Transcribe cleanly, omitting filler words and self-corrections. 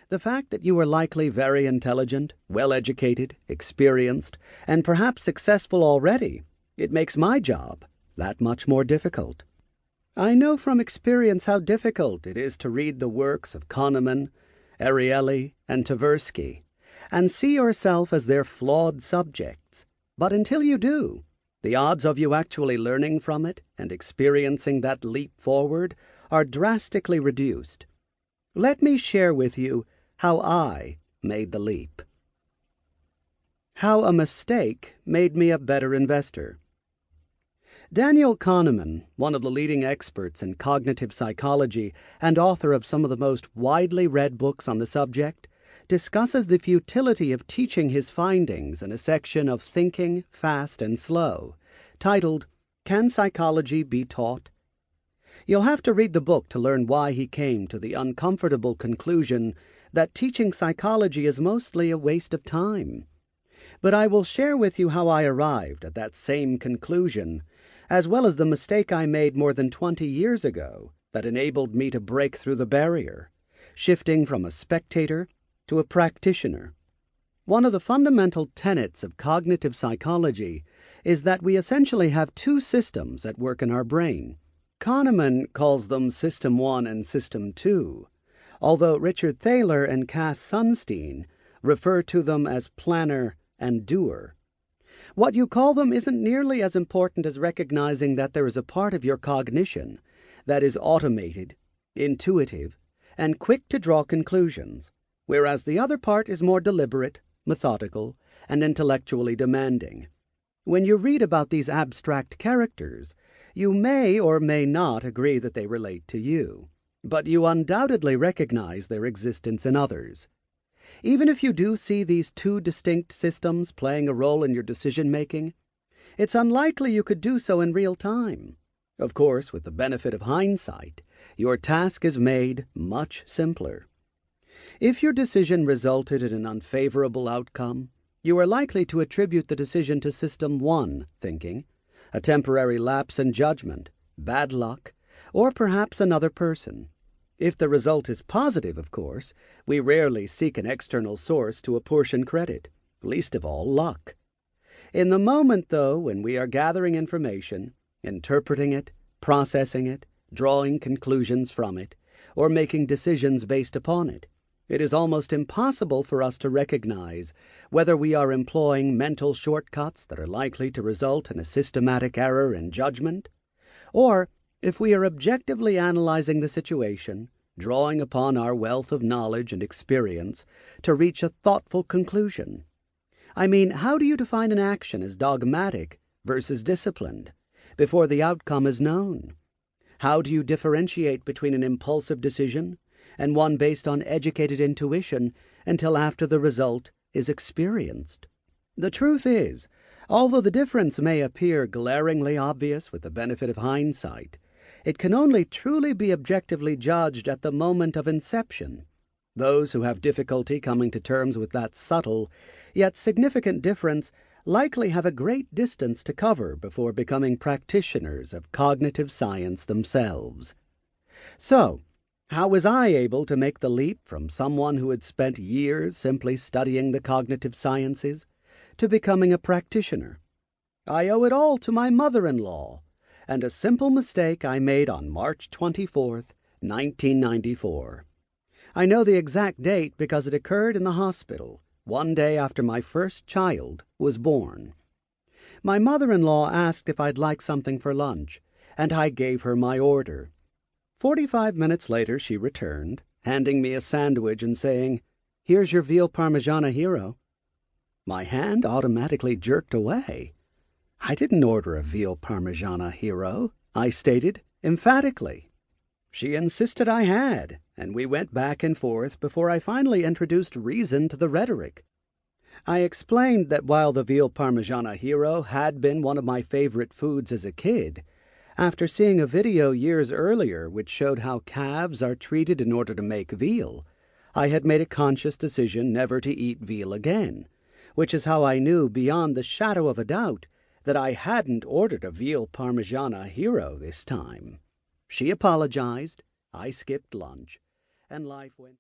The fact that you are likely very intelligent, well-educated, experienced, and perhaps successful already, it makes my job that much more difficult. I know from experience how difficult it is to read the works of Kahneman, Ariely, and Tversky, and see yourself as their flawed subjects. But until you do, the odds of you actually learning from it and experiencing that leap forward are drastically reduced. Let me share with you how I made the leap. How a mistake made me a better investor. Daniel Kahneman, one of the leading experts in cognitive psychology and author of some of the most widely read books on the subject, discusses the futility of teaching his findings in a section of Thinking Fast and Slow, titled, "Can Psychology Be Taught?" You'll have to read the book to learn why he came to the uncomfortable conclusion that teaching psychology is mostly a waste of time. But I will share with you how I arrived at that same conclusion, as well as the mistake I made more than 20 years ago that enabled me to break through the barrier, shifting from a spectator to a practitioner. One of the fundamental tenets of cognitive psychology is that we essentially have two systems at work in our brain. Kahneman calls them System 1 and System 2, although Richard Thaler and Cass Sunstein refer to them as planner and doer. What you call them isn't nearly as important as recognizing that there is a part of your cognition that is automated, intuitive, and quick to draw conclusions, whereas the other part is more deliberate, methodical, and intellectually demanding. When you read about these abstract characters, you may or may not agree that they relate to you, but you undoubtedly recognize their existence in others. Even if you do see these two distinct systems playing a role in your decision-making, it's unlikely you could do so in real time. Of course, with the benefit of hindsight, your task is made much simpler. If your decision resulted in an unfavorable outcome, you are likely to attribute the decision to System 1 thinking, a temporary lapse in judgment, bad luck, or perhaps another person. If the result is positive, of course, we rarely seek an external source to apportion credit, least of all luck. In the moment, though, when we are gathering information, interpreting it, processing it, drawing conclusions from it, or making decisions based upon it, it is almost impossible for us to recognize whether we are employing mental shortcuts that are likely to result in a systematic error in judgment, or if we are objectively analyzing the situation, drawing upon our wealth of knowledge and experience to reach a thoughtful conclusion. I mean, how do you define an action as dogmatic versus disciplined before the outcome is known? How do you differentiate between an impulsive decision and one based on educated intuition until after the result is experienced? The truth is, although the difference may appear glaringly obvious with the benefit of hindsight, it can only truly be objectively judged at the moment of inception. Those who have difficulty coming to terms with that subtle, yet significant difference likely have a great distance to cover before becoming practitioners of cognitive science themselves. So, how was I able to make the leap from someone who had spent years simply studying the cognitive sciences to becoming a practitioner? I owe it all to my mother-in-law, and a simple mistake I made on March 24th, 1994. I know the exact date because it occurred in the hospital, one day after my first child was born. My mother-in-law asked if I'd like something for lunch, and I gave her my order. 45 minutes later she returned, handing me a sandwich and saying, "Here's your veal parmigiana hero." My hand automatically jerked away. "I didn't order a veal parmigiana hero," I stated emphatically. She insisted I had, and we went back and forth before I finally introduced reason to the rhetoric. I explained that while the veal parmigiana hero had been one of my favorite foods as a kid, after seeing a video years earlier which showed how calves are treated in order to make veal, I had made a conscious decision never to eat veal again, which is how I knew beyond the shadow of a doubt that I hadn't ordered a veal parmigiana hero this time. She apologized, I skipped lunch, and life went...